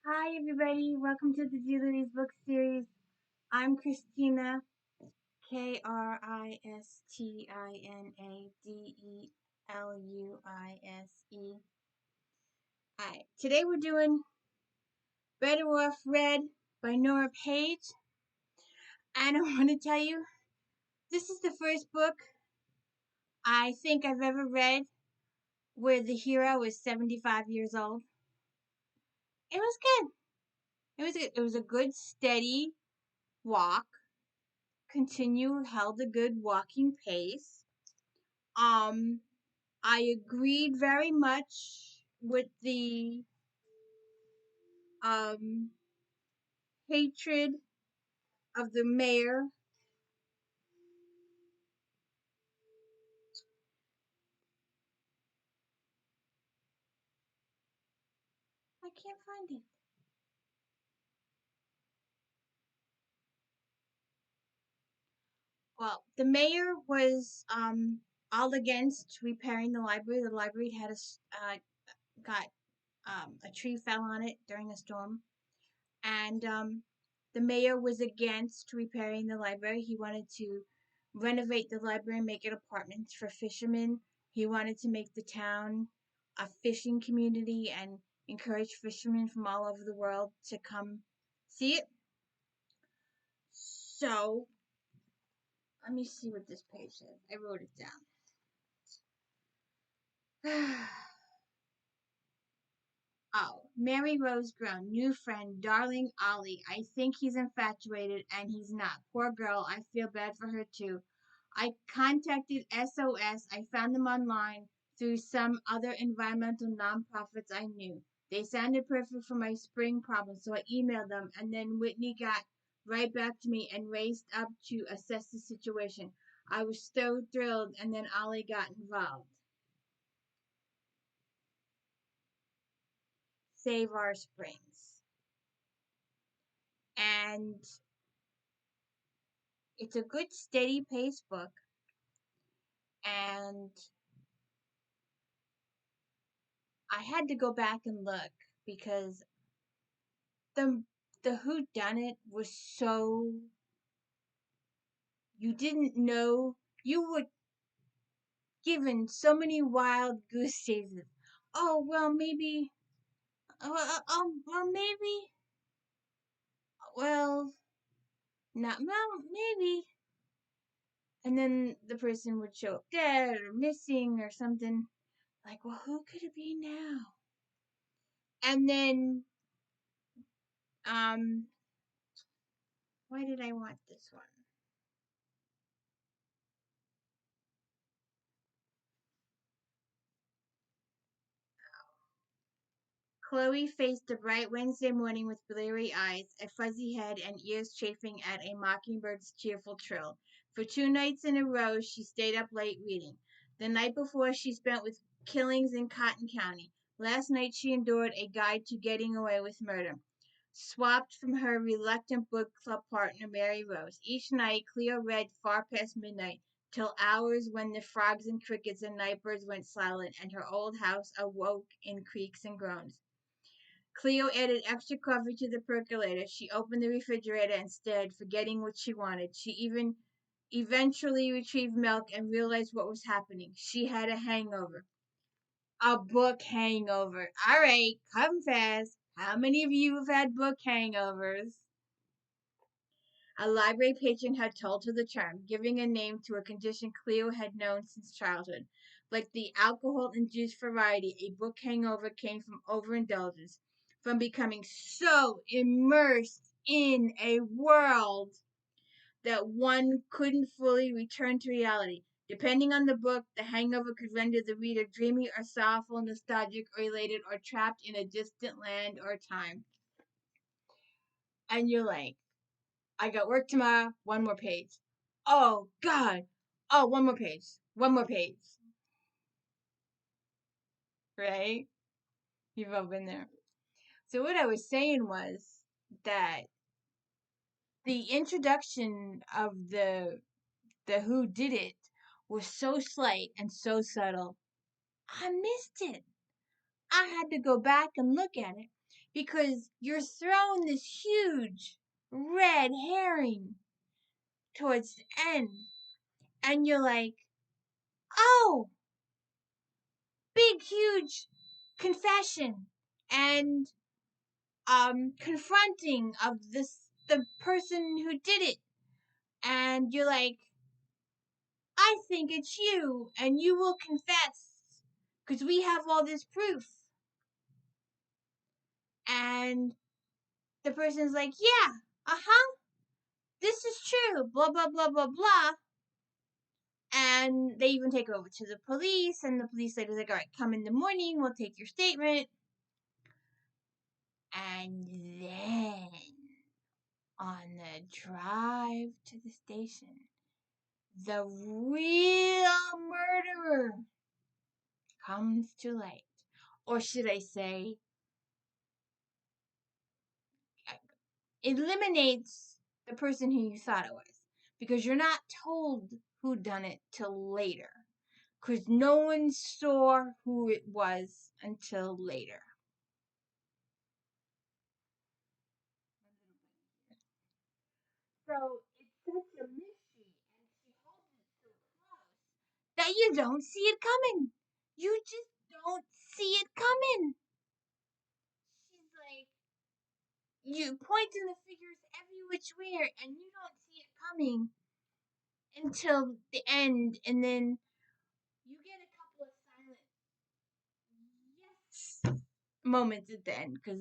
Hi, everybody. Welcome to the Deluise book series. I'm Christina, Kristina, Alright, today we're doing Better Off Read by Nora Page. And I want to tell you, this is the first book I think I've ever read where the hero is 75 years old. It was good. It was a good, steady walk. Held a good walking pace. I agreed very much with the um, hatred of the mayor. I can't find it. Well, the mayor was all against repairing the library. The library had got a tree fell on it during a storm, and the mayor was against repairing the library. He wanted to renovate the library and make it apartments for fishermen. He wanted to make the town a fishing community and encourage fishermen from all over the world to come see it. So, let me see what this page says. I wrote it down. Oh, Mary Rose groaned. New friend, darling Ollie. I think he's infatuated, and he's not. Poor girl. I feel bad for her, too. I contacted SOS. I found them online through some other environmental nonprofits I knew. They sounded perfect for my spring problem, so I emailed them, and then Whitney got right back to me and raced up to assess the situation. I was so thrilled, and then Ollie got involved. Save Our Springs. And it's a good steady pace book, and I had to go back and look because the the who done it was so you didn't know, you were given so many wild goose chases. Oh well, maybe. Well, maybe. Well, not well, maybe. And then the person would show up dead or missing or something. Like, well, who could it be now? And then um why did I want this one? Chloe faced a bright Wednesday morning with bleary eyes, a fuzzy head, and ears chafing at a mockingbird's cheerful trill. For 2 nights in a row, she stayed up late reading. The night before, she spent with killings in Cotton County. Last night, she endured a guide to getting away with murder, swapped from her reluctant book club partner, Mary Rose. Each night, Cleo read far past midnight, till hours when the frogs and crickets and nightbirds went silent, and her old house awoke in creaks and groans. Cleo added extra coffee to the percolator. She opened the refrigerator and stared, forgetting what she wanted. She even eventually retrieved milk and realized what was happening. She had a hangover. A book hangover. All right, come fast. How many of you have had book hangovers? A library patron had told her the term, giving a name to a condition Cleo had known since childhood. Like the alcohol-induced variety, a book hangover came from overindulgence, from becoming so immersed in a world that one couldn't fully return to reality. Depending on the book, the hangover could render the reader dreamy or sorrowful, nostalgic or elated, or trapped in a distant land or time. And you're like, I got work tomorrow, one more page. Oh, God. Oh, one more page. One more page. Right? You've all been there. So, what I was saying was that the introduction of the who did it was so slight and so subtle. I missed it. I had to go back and look at it because you're thrown this huge red herring towards the end, and you're like, oh, big, huge confession and confronting of the person who did it, and you're like, I think it's you, and you will confess because we have all this proof. And the person's like, yeah, this is true, blah, blah, blah, blah, blah. And they even take it over to the police, and the police lady's like, all right, come in the morning, we'll take your statement. And then, on the drive to the station, the real murderer comes to light. Or should I say, eliminates the person who you thought it was. Because you're not told who done it till later. Because no one saw who it was until later. So it's such a mystery, and she holds it so close that you don't see it coming. You just don't see it coming. She's like, you pointing the figures every which way, and you don't see it coming until the end, and then you get a couple of silent yes moments at the end because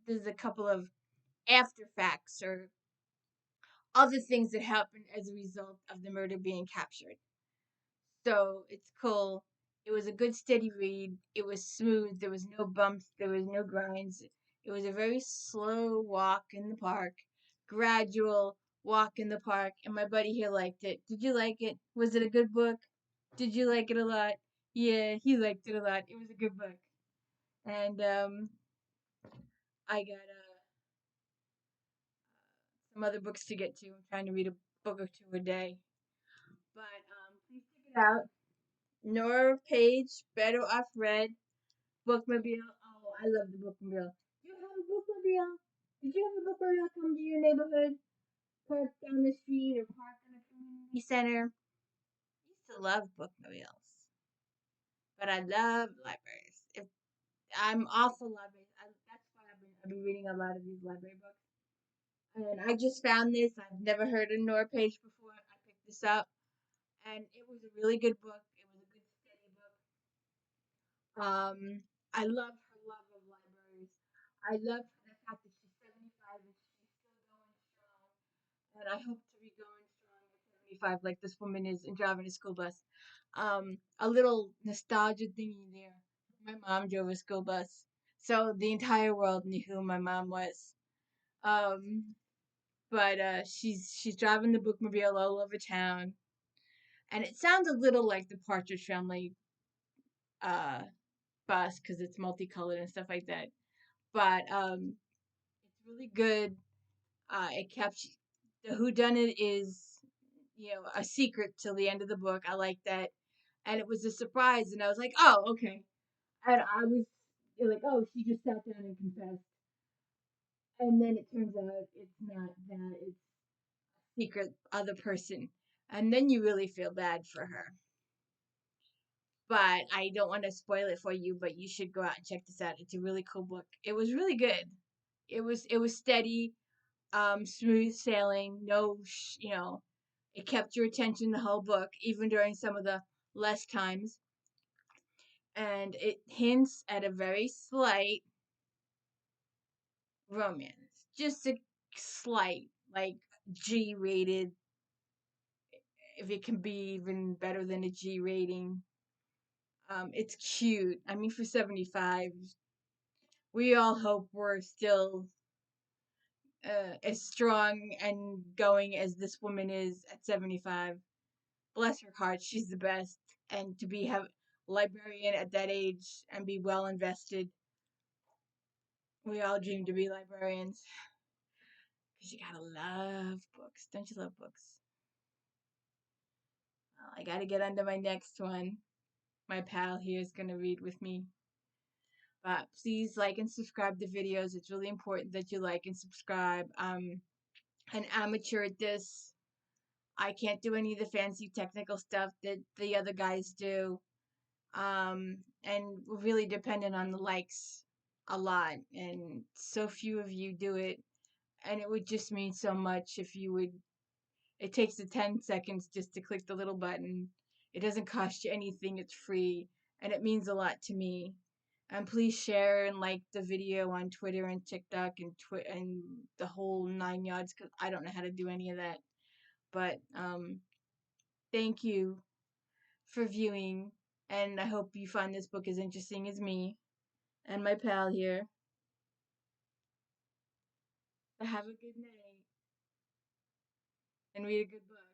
there's a couple of after facts or other things that happen as a result of the murder being captured. So it's cool. It was a good steady read. It was smooth. There was no bumps. There was no grinds. It was a very slow walk in the park, gradual walk in the park. And my buddy here liked it. Did you like it? Was it a good book? Did you like it a lot? Yeah, he liked it a lot. It was a good book. And I got some other books to get to. I'm trying to read a book or two a day. But please check it out. Nora Page, Better Off Red, Bookmobile. Oh, I love the Bookmobile. Do you have a Bookmobile? Did you have a Bookmobile come to your neighborhood? Park down the street or park in a community center? I used to love Bookmobiles. But I love libraries. If I'm all for libraries. That's why I've been reading a lot of these library books. And I just found this. I've never heard of Nora Page before. I picked this up, and it was a really good book. It was a good steady book. I love her love of libraries. I love the fact that she's 75 and she's still going strong. And I hope to be going strong at 75 like this woman is and driving a school bus. A little nostalgia thingy there. My mom drove a school bus. So the entire world knew who my mom was. Um, but she's driving the bookmobile all over town. And it sounds a little like the Partridge Family uh, bus because it's multicolored and stuff like that. But it's really good. It kept the whodunit is a secret till the end of the book. I like that, and it was a surprise, and I was like, oh okay, and I was like, oh, she just sat down and confessed, and then it turns out it's not that, it's a secret other person, and then you really feel bad for her. But I don't want to spoil it for you, but you should go out and check this out. It's a really cool book. It was really good. It was steady, smooth sailing. No, it kept your attention the whole book, even during some of the less times. And it hints at a very slight romance, just a slight, like G rated, if it can be even better than a G rating. It's cute. I mean, for 75, we all hope we're still as strong and going as this woman is at 75. Bless her heart, she's the best. And to be have librarian at that age and be well invested, we all dream to be librarians. Because you gotta love books. Don't you love books? Well, I gotta get on to my next one. My pal here is gonna read with me. But please like and subscribe to videos. It's really important that you like and subscribe. An amateur at this. I can't do any of the fancy technical stuff that the other guys do. And we're really dependent on the likes a lot. And so few of you do it. And it would just mean so much if you would. It takes the 10 seconds just to click the little button. It doesn't cost you anything, it's free, and it means a lot to me. And please share and like the video on Twitter and TikTok and the whole 9 yards, because I don't know how to do any of that. But thank you for viewing, and I hope you find this book as interesting as me and my pal here. Have a good night and read a good book.